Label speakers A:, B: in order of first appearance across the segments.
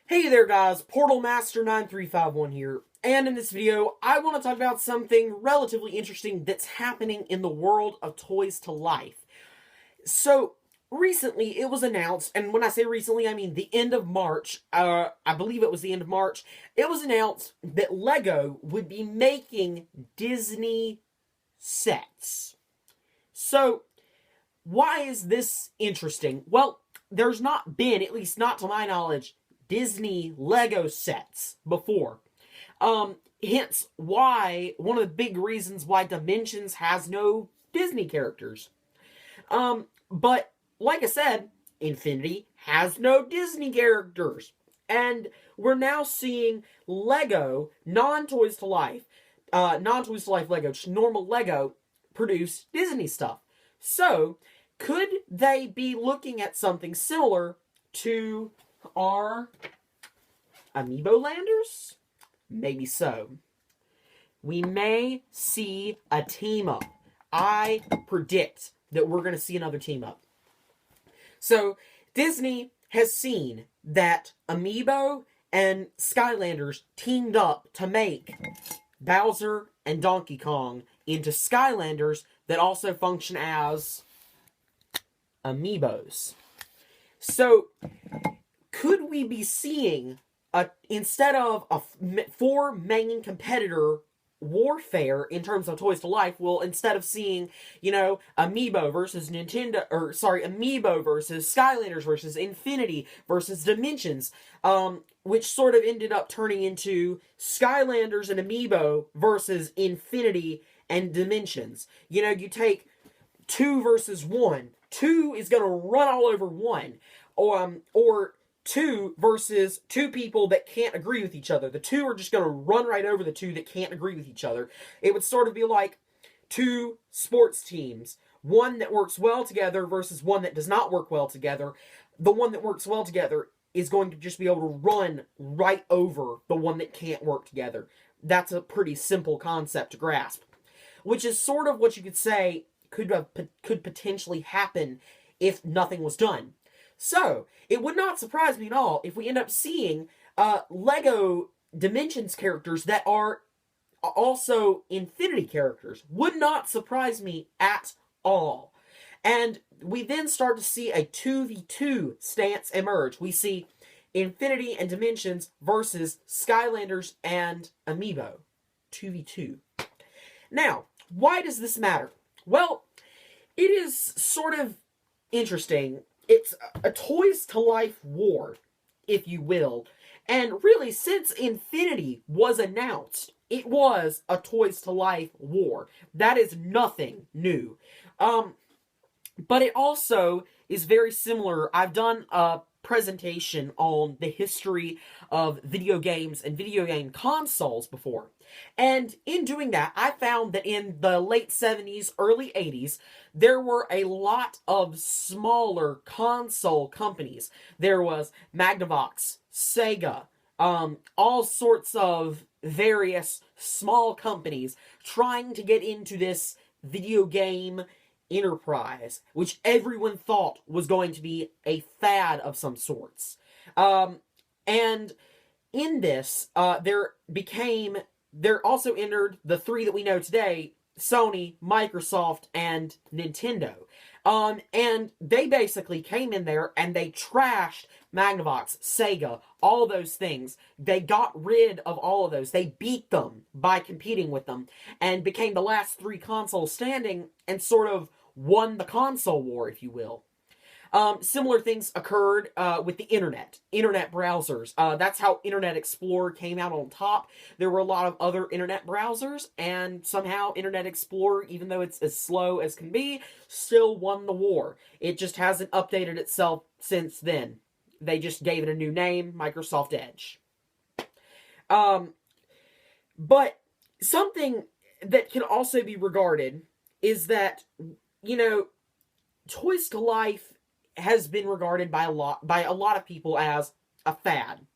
A: Hey there guys, Portal Master 9351 here, and in this video I want to talk about something relatively interesting that's happening in the world of Toys to Life. So, recently it was announced, and when I say recently I mean the end of March, I believe it was the end of March, it was announced that LEGO would be making Disney sets. So, why is this interesting? Well, there's not been, at least not to my knowledge, Disney Lego sets before. Hence why, one of the big reasons why Dimensions has no Disney characters. But, like I said, Infinity has no Disney characters. And we're now seeing Lego, non-Toys to Life Lego, just normal Lego, produce Disney stuff. So, could they be looking at something similar to our Amiibo Landers? Maybe so. We may see a team up. I predict that we're going to see another team up. So, Disney has seen that Amiibo and Skylanders teamed up to make Bowser and Donkey Kong into Skylanders that also function as Amiibos. So, could we be seeing, instead of a four main competitor warfare in terms of Toys to Life, well, instead of seeing, Amiibo versus Amiibo versus Skylanders versus Infinity versus Dimensions, which sort of ended up turning into Skylanders and Amiibo versus Infinity and Dimensions. You take 2 versus 1. 2 is going to run all over 1. Or 2 versus 2 people that can't agree with each other. The 2 are just going to run right over the 2 that can't agree with each other. It would sort of be like 2 sports teams. One that works well together versus one that does not work well together. The one that works well together is going to just be able to run right over the one that can't work together. That's a pretty simple concept to grasp. Which is sort of what you could say could potentially happen if nothing was done. So, it would not surprise me at all if we end up seeing Lego Dimensions characters that are also Infinity characters. Would not surprise me at all. And we then start to see a 2v2 stance emerge. We see Infinity and Dimensions versus Skylanders and Amiibo. 2v2. Now, why does this matter? Well, it is sort of interesting. It's a Toys to Life war, if you will. And really, since Infinity was announced, it was a Toys to Life war. That is nothing new. But it also is very similar. I've done a presentation on the history of video games and video game consoles before. And in doing that, I found that in the late 70s, early 80s, there were a lot of smaller console companies. There was Magnavox, Sega, all sorts of various small companies trying to get into this video game enterprise, which everyone thought was going to be a fad of some sorts. And in this, there also entered the three that we know today: Sony, Microsoft, and Nintendo. And they basically came in there and they trashed Magnavox, Sega, all those things. They got rid of all of those. They beat them by competing with them and became the last 3 consoles standing and sort of won the console war, if you will. Similar things occurred with the internet browsers. That's how Internet Explorer came out on top. There were a lot of other internet browsers, and somehow Internet Explorer, even though it's as slow as can be, still won the war. It just hasn't updated itself since then. They just gave it a new name, Microsoft Edge. But something that can also be regarded is that, Toys to Life has been regarded by a lot of people as a fad.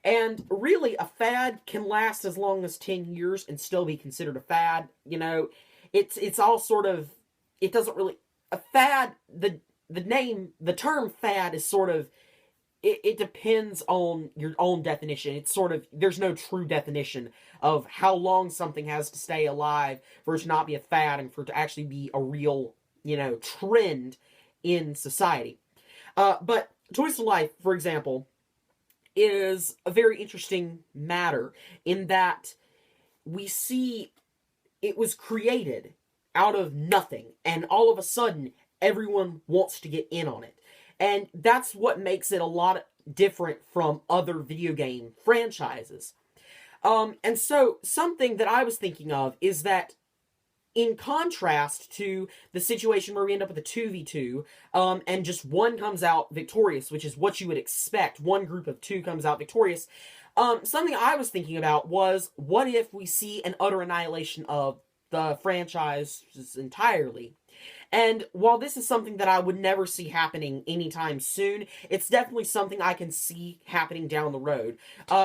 A: And really, a fad can last as long as 10 years and still be considered a fad. It's all sort of, it doesn't really, a fad, the term fad is sort of it depends on your own definition. It's sort of, there's no true definition of how long something has to stay alive for it to not be a fad and for it to actually be a real, trend in society. But Toys to Life, for example, is a very interesting matter in that we see it was created out of nothing, and all of a sudden, everyone wants to get in on it. And that's what makes it a lot different from other video game franchises. And so, something that I was thinking of is that in contrast to the situation where we end up with a 2v2, and just one comes out victorious, which is what you would expect, one group of two comes out victorious, something I was thinking about was, what if we see an utter annihilation of the franchise entirely? And while this is something that I would never see happening anytime soon, it's definitely something I can see happening down the road.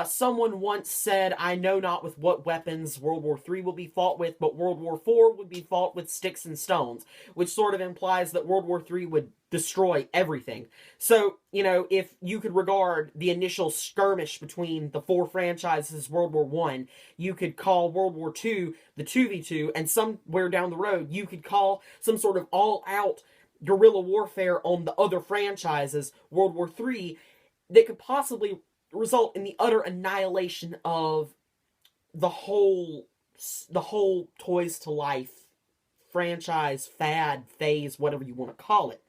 A: Someone once said, I know not with what weapons World War III will be fought with, but World War IV would be fought with sticks and stones, which sort of implies that World War III would destroy everything. So, if you could regard the initial skirmish between the four franchises as World War I, you could call World War II the 2v2, and somewhere down the road, you could call some sort of all-out guerrilla warfare on the other franchises, World War III, that could possibly result in the utter annihilation of the whole Toys to Life franchise, fad, phase, whatever you want to call it.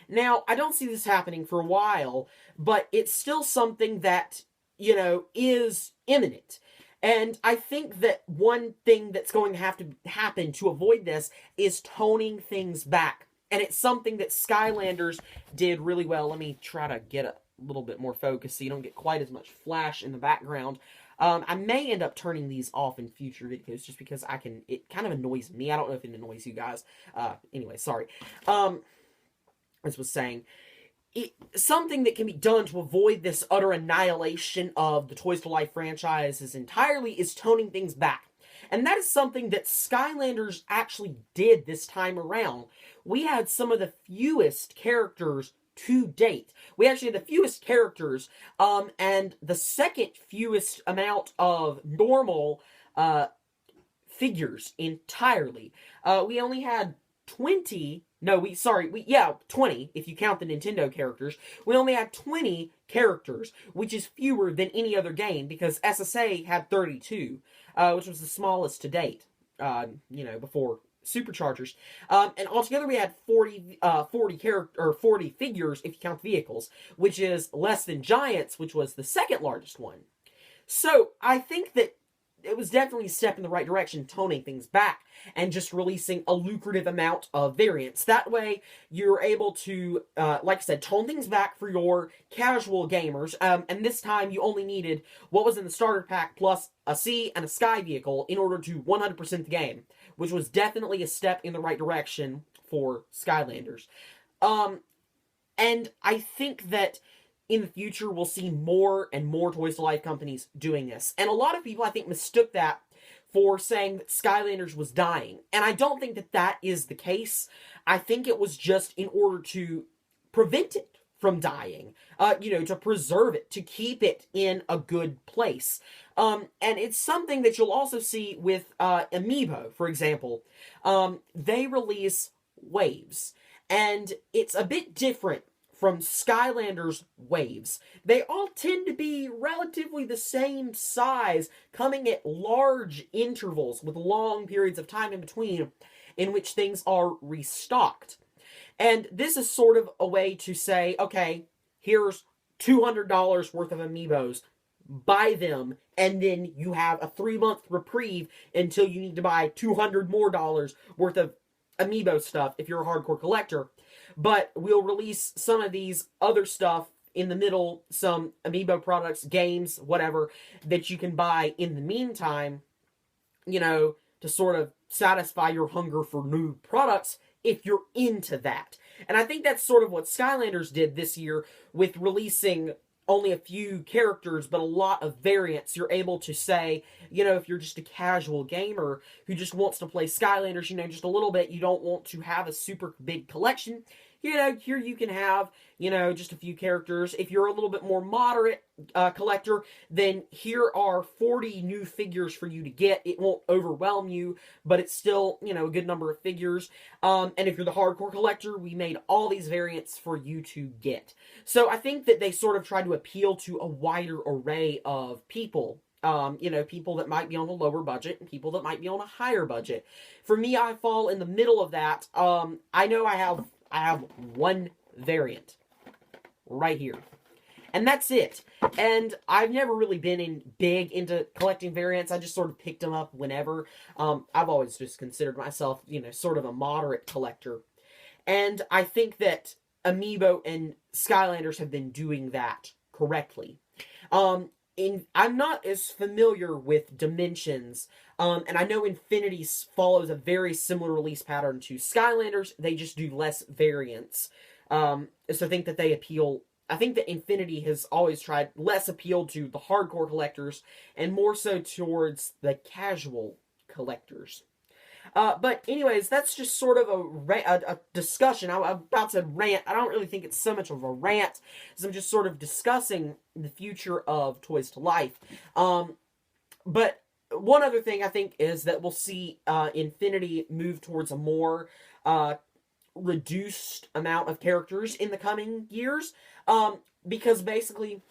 A: Now, I don't see this happening for a while, but it's still something that, is imminent. And I think that one thing that's going to have to happen to avoid this is toning things back. And it's something that Skylanders did really well. Let me try to get a little bit more focus so you don't get quite as much flash in the background. I may end up turning these off in future videos just because it kind of annoys me. I don't know if it annoys you guys. Anyway, sorry. As was saying, something that can be done to avoid this utter annihilation of the Toys to Life franchises entirely is toning things back. And that is something that Skylanders actually did this time around. We had some of the fewest characters to date. We actually had the fewest characters, and the second fewest amount of normal figures entirely. We only had 20... 20, if you count the Nintendo characters. We only had 20 characters, which is fewer than any other game, because SSA had 32, which was the smallest to date, before Superchargers. And altogether we had 40 figures, if you count the vehicles, which is less than Giants, which was the second largest one. So, I think that it was definitely a step in the right direction, toning things back and just releasing a lucrative amount of variants. That way, you're able to, like I said, tone things back for your casual gamers. And this time, you only needed what was in the starter pack plus a sea and a sky vehicle in order to 100% the game, which was definitely a step in the right direction for Skylanders. And I think that in the future, we'll see more and more Toys to Life companies doing this. And a lot of people, I think, mistook that for saying that Skylanders was dying. And I don't think that that is the case. I think it was just in order to prevent it from dying. To preserve it, to keep it in a good place. And it's something that you'll also see with Amiibo, for example. They release waves. And it's a bit different from Skylanders waves. They all tend to be relatively the same size, coming at large intervals with long periods of time in between in which things are restocked. And this is sort of a way to say, okay, here's $200 worth of Amiibos. Buy them, and then you have a 3-month reprieve until you need to buy $200 more worth of Amiibo stuff if you're a hardcore collector. But we'll release some of these other stuff in the middle, some Amiibo products, games, whatever, that you can buy in the meantime, to sort of satisfy your hunger for new products if you're into that. And I think that's sort of what Skylanders did this year with releasing only a few characters, but a lot of variants. You're able to say, if you're just a casual gamer who just wants to play Skylanders, just a little bit, you don't want to have a super big collection, here you can have, just a few characters. If you're a little bit more moderate collector, then here are 40 new figures for you to get. It won't overwhelm you, but it's still, a good number of figures. And if you're the hardcore collector, we made all these variants for you to get. So I think that they sort of tried to appeal to a wider array of people. People that might be on a lower budget and people that might be on a higher budget. For me, I fall in the middle of that. I know I have one variant right here, and that's it. And I've never really been big into collecting variants. I just sort of picked them up whenever. I've always just considered myself, sort of a moderate collector. And I think that Amiibo and Skylanders have been doing that correctly. I'm not as familiar with Dimensions, and I know Infinity follows a very similar release pattern to Skylanders. They just do less variants. So I think that Infinity has always tried less appeal to the hardcore collectors and more so towards the casual collectors. But anyways, that's just sort of a discussion. I'm about to rant. I don't really think it's so much of a rant, as I'm just sort of discussing the future of Toys to Life. But one other thing I think is that we'll see Infinity move towards a more reduced amount of characters in the coming years. Because basically,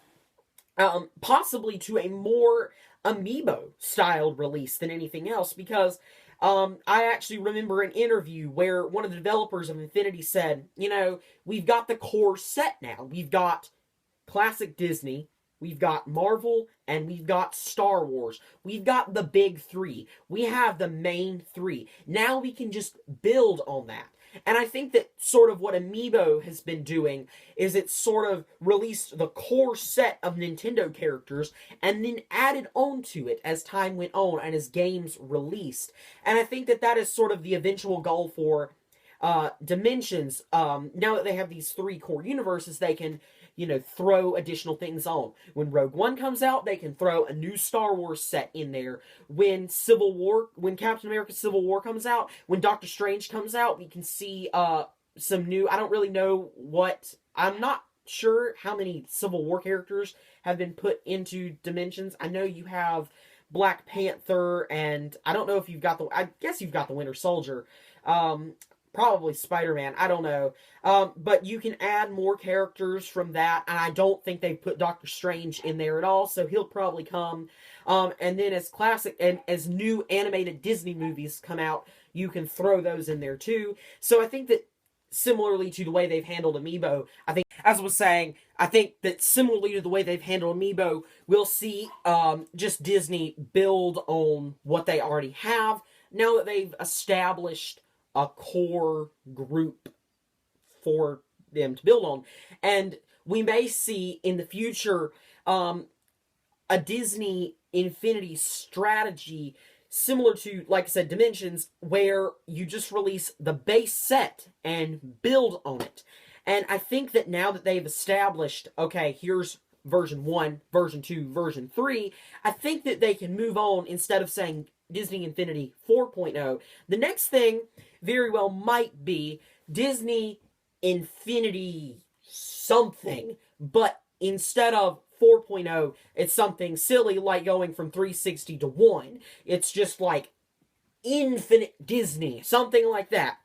A: possibly to a more Amiibo-styled release than anything else, because I actually remember an interview where one of the developers of Infinity said, we've got the core set now. We've got classic Disney, we've got Marvel, and we've got Star Wars. We've got the big three. We have the main three. Now we can just build on that. And I think that sort of what Amiibo has been doing is it's sort of released the core set of Nintendo characters and then added on to it as time went on and as games released. And I think that that is sort of the eventual goal for Dimensions. Now that they have these three core universes, they can, throw additional things on. When Rogue One comes out, they can throw a new Star Wars set in there. When Captain America Civil War comes out, when Doctor Strange comes out, we can see some new, I don't really know I'm not sure how many Civil War characters have been put into Dimensions. I know you have Black Panther, and I don't know if I guess you've got the Winter Soldier. Probably Spider-Man, I don't know. But you can add more characters from that, and I don't think they put Doctor Strange in there at all, so he'll probably come. And then as classic, and as new animated Disney movies come out, you can throw those in there too. So I think that similarly to the way they've handled Amiibo, as I was saying, I think that similarly to the way they've handled Amiibo, we'll see just Disney build on what they already have, now that they've established a core group for them to build on. And we may see in the future a Disney Infinity strategy similar to, like I said, Dimensions, where you just release the base set and build on it. And I think that now that they've established, okay, here's version 1, version 2, version 3, I think that they can move on instead of saying Disney Infinity 4.0. The next thing very well might be Disney Infinity something, but instead of 4.0, it's something silly like going from 360 to 1. It's just like Infinite Disney, something like that,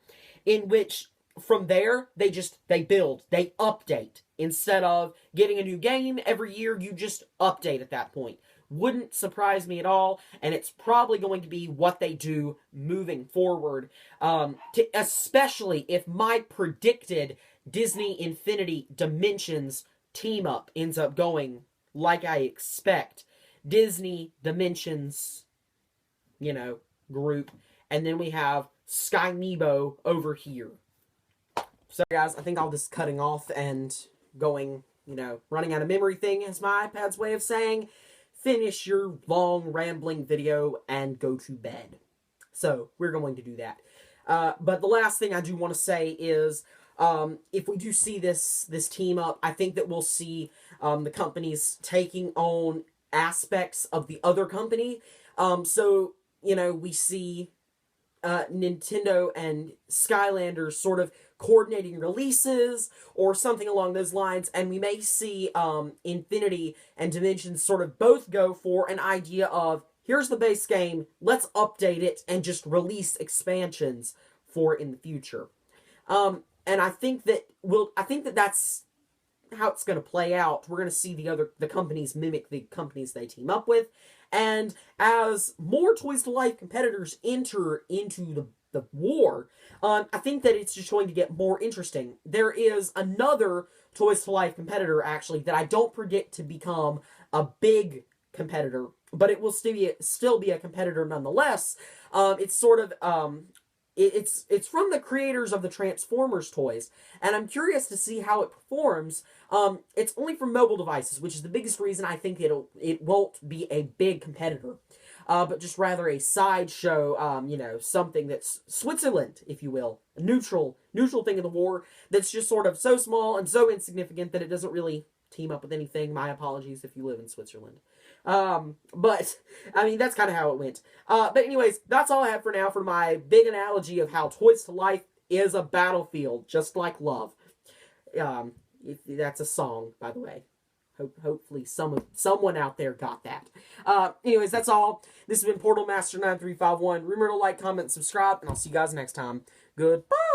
A: in which from there they build, they update. Instead of getting a new game every year, you just update at that point. Wouldn't surprise me at all, and it's probably going to be what they do moving forward, especially if my predicted Disney Infinity Dimensions team-up ends up going like I expect. Disney Dimensions, group, and then we have Skymeebo over here. So guys, I think I'll just cutting off and going, running out of memory thing is my iPad's way of saying, finish your long rambling video and go to bed. So we're going to do that. But the last thing I do want to say is, if we do see this team up, I think that we'll see the companies taking on aspects of the other company. So, we see Nintendo and Skylanders sort of coordinating releases or something along those lines, and we may see Infinity and Dimensions sort of both go for an idea of, here's the base game, let's update it and just release expansions for it in the future. And I think that that's how it's going to play out. We're going to see the companies mimic the companies they team up with, and as more Toys to Life competitors enter into the war, I think that it's just going to get more interesting. There is another Toys to Life competitor, actually, that I don't predict to become a big competitor, but it will still be a competitor nonetheless. It's sort of it's from the creators of the Transformers toys, and I'm curious to see how it performs. It's only for mobile devices, which is the biggest reason I think it won't be a big competitor, but just rather a sideshow. Something that's Switzerland, if you will, a neutral thing in the war that's just sort of so small and so insignificant that it doesn't really team up with anything. My apologies if you live in Switzerland. But, I mean, that's kind of how it went. But anyways, that's all I have for now for my big analogy of how Toys to Life is a battlefield, just like love. That's a song, by the way. Hopefully someone out there got that. Anyways, that's all. This has been Portal Master 9351. Remember to like, comment, subscribe, and I'll see you guys next time. Goodbye!